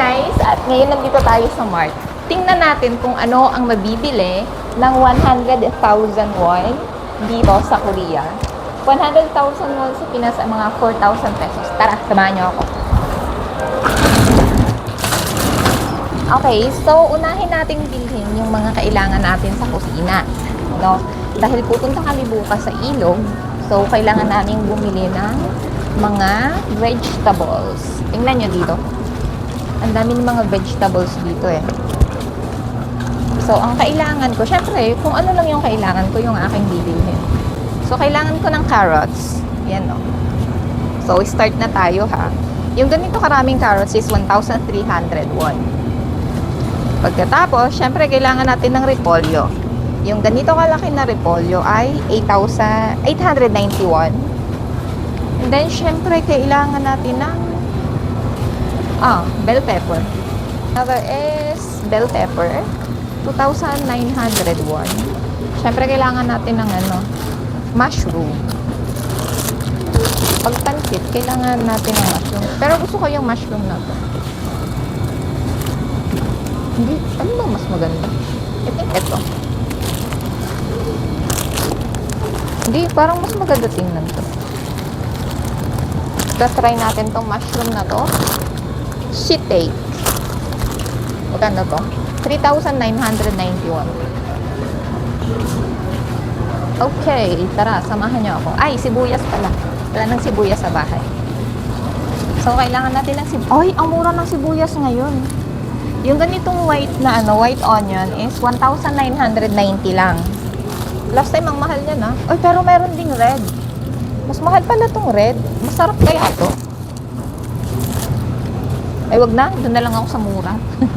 guys! At ngayon nandito tayo sa Mart. Tingnan natin kung ano ang mabibili ng 100,000 won dito sa Korea. 100,000 won sa Pinas ay mga 4,000 pesos. Tara, samahan niyo ako. Okay, so unahin nating bilhin yung mga kailangan natin sa kusina. No? Dahil pupunta kami bukas sa ilog, so kailangan namin bumili ng mga vegetables. Tingnan nyo dito. Ang dami ng mga vegetables dito eh. So, ang kailangan ko, syempre, kung ano lang yung kailangan ko, yung aking bibilhin. So, kailangan ko ng carrots. Yan o. So, start na tayo ha. Yung ganito karaming carrots is 1,300 won. Pagkatapos, syempre, kailangan natin ng repolyo. Yung ganito kalaki na repolyo ay 890 won. And then, syempre, kailangan natin ng bell pepper. Another is bell pepper. 2,900 won. Syempre, kailangan natin ng mushroom. Pag pansit, kailangan natin ng mushroom. Pero gusto ko yung mushroom na to. Hindi, ano ba mas maganda? I think ito. Hindi, parang mas maganda tingnan to. Try natin tong mushroom na to. Shiitake. Maganda to. 3,991. Okay, tara, samahan niyo ako. Ay, sibuyas pala. Wala ng sibuyas sa bahay. So, kailangan natin ng sibuyas. Ay, ang mura ng sibuyas ngayon. Yung ganitong white na white onion is 1,990 lang. Last time, ang mahal niya na. Ay, pero meron ding red. Mas mahal pala tong red. Masarap kaya to. Ay, wag na. Doon na lang ako sa mura.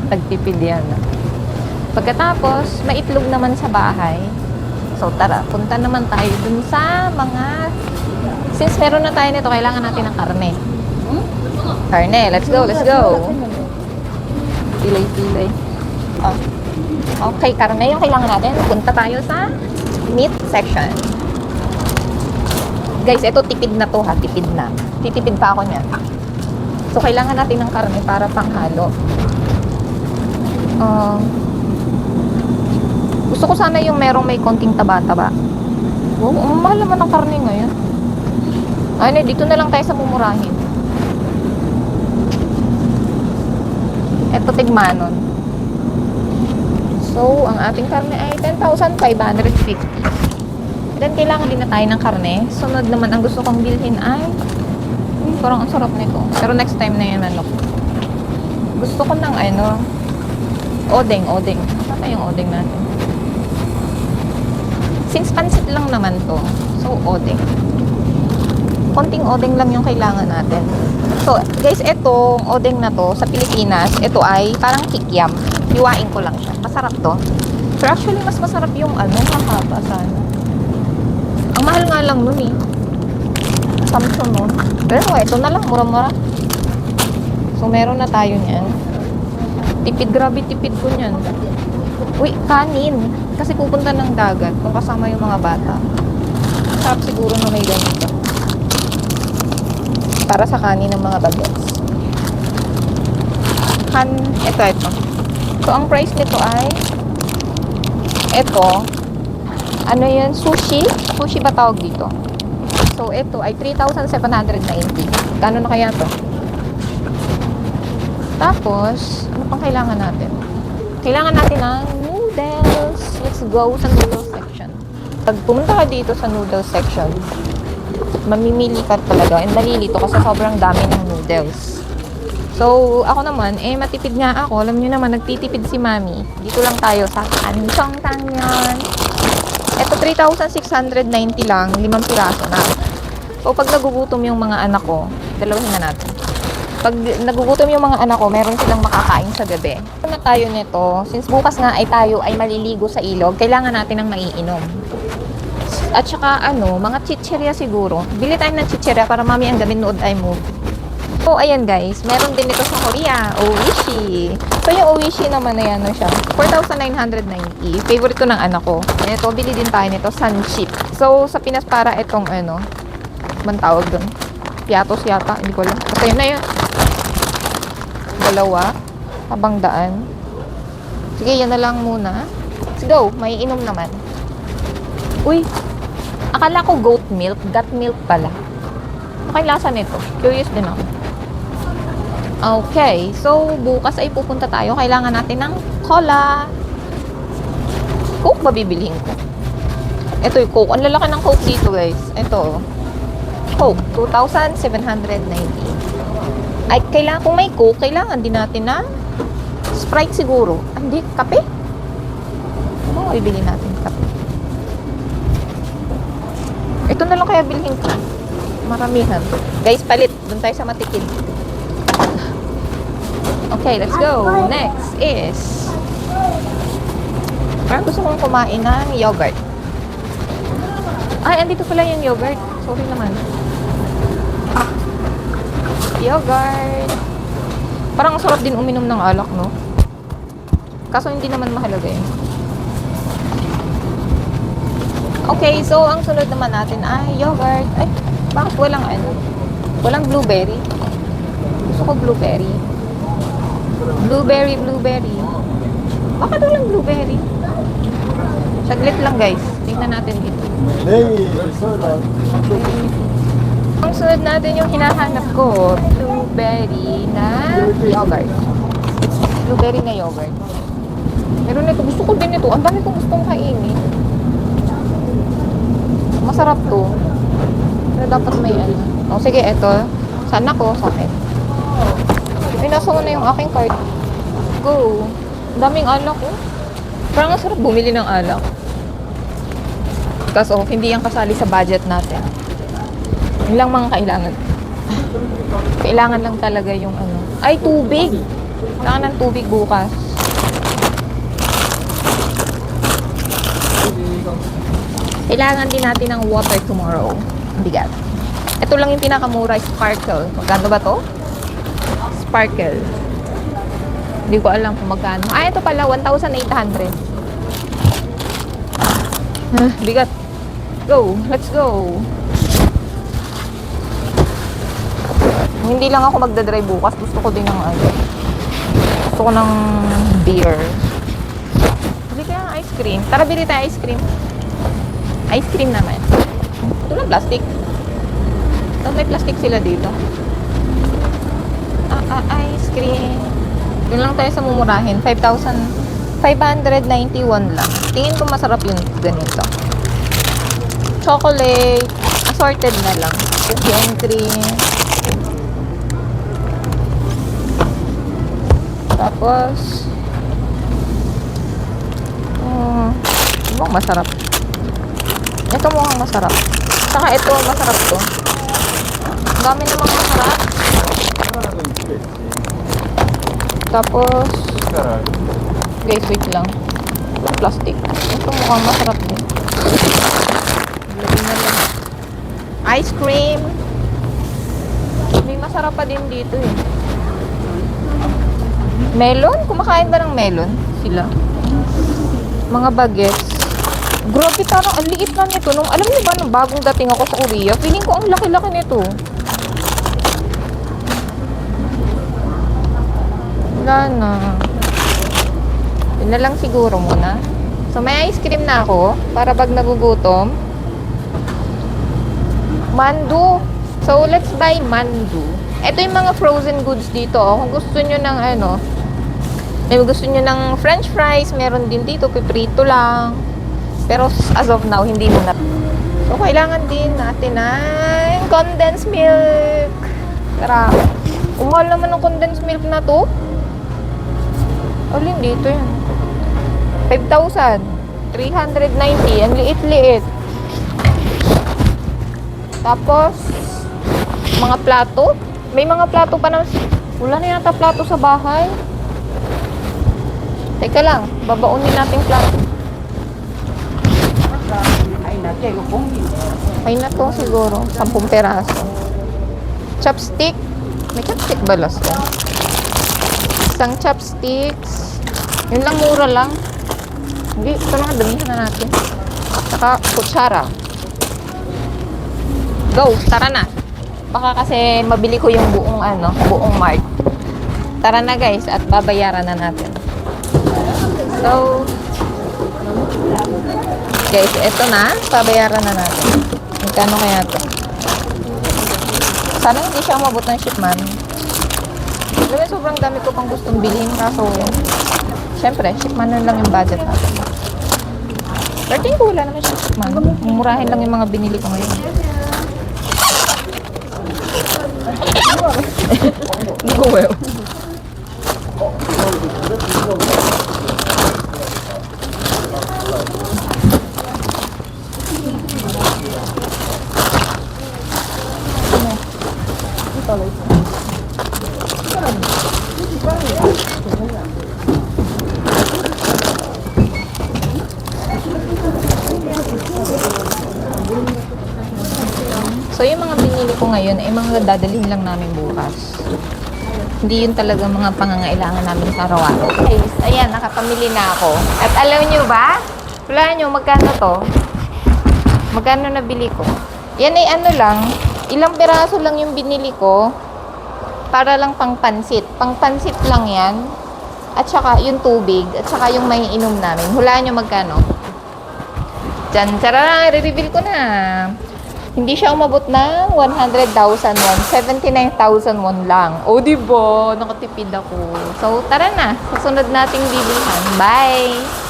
Tagtipid yan. Pagkatapos, maitlog naman sa bahay. So, tara. Punta naman tayo dun sa mga... Since meron na tayo nito, kailangan natin ng karne. Karne. Let's go, let's go. Pilay-pilay. Okay, karne yung kailangan natin. Punta tayo sa meat section. Guys, ito tipid na to ha. Tipid na. Titipid pa ako niyan. So, kailangan natin ng karne para panghalo. Gusto ko sana yung merong may konting taba-taba. Wow, ang mahal naman ng karne ngayon. Ay, dito na lang tayo sa mumurahin. Ito, tigmanon. So, ang ating karne ay 10,550. Then, kailangan din na tayo ng karne. Sunod naman, ang gusto kong bilhin ay parang ang sarap nito. Pero next time na yan, gusto ko ng odeng. Saka yung odeng natin. Since pansit lang naman to, so odeng. Konting odeng lang yung kailangan natin. So, guys, etong odeng na to, sa Pilipinas, ito ay parang kikiam. Hiwain ko lang siya. Masarap to. Pero actually, mas masarap yung mahaba sana. Ang mahal nga lang nun eh. Samsung nun. Pero ito na lang, mura-mura. So, meron na tayo niyan. Tipid, grabe tipid ko niyan. Uy, kanin. Kasi pupunta ng dagat kung kasama yung mga bata. Sarap siguro na may ganito. Para sa kanin ng mga bagets. Ito. So, ang price nito ay sushi. Sushi ba tawag dito? So, ito ay 3,790. Kano na kaya to? Tapos, ano pang kailangan natin? Kailangan natin ng noodles. Let's go sa noodles section. Pag pumunta ka dito sa noodles section, mamimili ka talaga and malilito kasi sobrang dami ng noodles. So, ako naman, matipid nga ako. Alam niyo naman, nagtitipid si Mami. Dito lang tayo sa Kansong Tangyang. Ito, 3,690 lang. 5 piraso na. So, pag nagugutom yung mga anak ko, dalawahin na natin. Pag nagugutom yung mga anak ko, meron silang makakain sa gabi. Ano na tayo nito? Since bukas nga ay tayo ay maliligo sa ilog, kailangan natin ng maiinom. At saka, mga chichirya siguro. Bili tayo ng chichirya para mami ang gabi nood ay move. So, ayan guys, meron din ito sa Korea. Oishi. So, yung Oishi naman na yan, siya. 4,990. Favorite ko ng anak ko. Ito, bili din tayo nito, Sunchip. So, sa Pinas para itong, man tawag doon? Piatos yata, hindi ko alam. Basta yun na yun. Dalawa. Habang daan. Sige, yan na lang muna. Let's go. May inom naman. Uy, akala ko goat milk. Got milk pala. Okay, lasa nito. Curious din ako. Okay, so bukas ay pupunta tayo. Kailangan natin ng cola. Coke ba bibilihin ko? Ito yung Coke. Ang lalaki ng Coke dito, guys. Ito. Coke. 2,790. Ay, kailangan, kung may Coke, kailangan din natin na Sprite siguro. Hindi, kape? Ano ibili natin kape? Ito na lang kaya bilhin ko. Maramihan. Guys, palit. Doon tayo sa matikid. Okay, let's go. Next is parang gusto kong kumain ng yogurt. Ay, andito pala yung yogurt. Sorry naman. Yogurt. Parang sarap din uminom ng alak, no? Kaso hindi naman mahalaga yun. Okay, so ang sunod naman natin ay yogurt. Ay, bakit walang ano? Walang blueberry. Gusto ko blueberry. Blueberry. Bakit walang blueberry? Saglit lang, guys. Tingnan natin dito. Ang sunod natin yung hinahanap ko, blueberry na yogurt. Blueberry na yogurt. Meron nito. Gusto ko din ito. Ang dami kong gustong kainin. Masarap to. Pero dapat may ano. O, sige, ito. Sana ko sa akin. Ay, nasa ko na yung aking card. Go. Ang daming alak, oh. Parang ang sarap bumili ng alak. Kaso, hindi yan kasali sa budget natin. Yun lang mga kailangan. Kailangan lang talaga yung ano. Ay, tubig! Kailangan ng tubig bukas. Kailangan din natin ng water tomorrow. Bigat. Ito lang yung pinakamura, Sparkle. Magkano ba to? Sparkle. Hindi ko alam kung magkano. Ah, ito pala, 1,800. Bigat. Go. Let's go. Hindi lang ako magdadrive bukas. Gusto ko din ng ano. Gusto ko ng beer. Bili kaya ng ice cream. Tara, bili tayo ice cream. Ice cream naman. Ito lang plastic. Ito may plastic sila dito. Ice cream. Yun lang tayo sa mumurahin. 5,591 lang. Tingin ko masarap yung ganito. Chocolate. Assorted na lang. Cookie and cream. Tapos mukhang masarap. Ito mukhang masarap. Saka ito, masarap to. Ang dami namang masarap. Tapos guys, wait lang. Plastic. Ito mukhang masarap din. Lagyan na lang. Ice cream. May masarap pa din dito eh. Melon? Kumakain ba ng melon? Sila. Mga bagets. Grabe, parang ang liit na nito. Alam niyo ba, nung bagong dating ako sa Korea, feeling ko ang laki-laki nito. Wala na. Yun na lang siguro muna. So, may ice cream na ako para pag nagugutom. Mandu. So, let's buy mandu. Ito yung mga frozen goods dito. Kung gusto nyo ng ano, may gusto nyo ng french fries, meron din dito, piprito lang. Pero as of now, hindi mo na. So, kailangan din natin ng condensed milk. Tara. Umahal naman ng condensed milk na to. Alin dito yan? 5,390. Ang liit-liit. Tapos, mga plato. May mga plato pa na. Wala na yata plato sa bahay. Teka lang. Babaunin natin plato. Ay na to siguro. 10 peraso. Chopstick. May chopstick ba last yan? Isang chopsticks. Yun lang, mura lang. Hindi, ito lang, damihan na natin. Saka, kutsara. Go, tara na. Baka kasi mabili ko yung buong mart. tara na guys at babayaran na natin. So, guys, eto na. Babayaran na natin. Magkano kaya to? Sana hindi siya umabot ng shipment. Alam mo, sobrang dami ko pang gustong bilhin. Kaso, syempre, shipment na lang yung budget natin. Pero tingin ko wala naman siya shipment. Mumurahin lang yung mga binili ko ngayon. Hindi ko well. So, yung mga binili ko ngayon ay mga dadalhin lang namin bukas. Hindi yun talaga mga pangangailangan namin sa araw-araw. Guys, ayan, nakapamili na ako. At alam nyo ba? Wala nyo, magkano to? Magkano nabili ko? Yan ay ano lang, ilang piraso lang yung binili ko para lang pang pansit. Pang pansit lang yan. At saka yung tubig. At saka yung may inom namin. Hulaan nyo magkano? Diyan, chararang, i-reveal ko na. Hindi siya umabot ng 100,000 won. 79,000 won lang. O, diba? Nakatipid ako. So, tara na. Sa sunod nating bibilihan. Bye!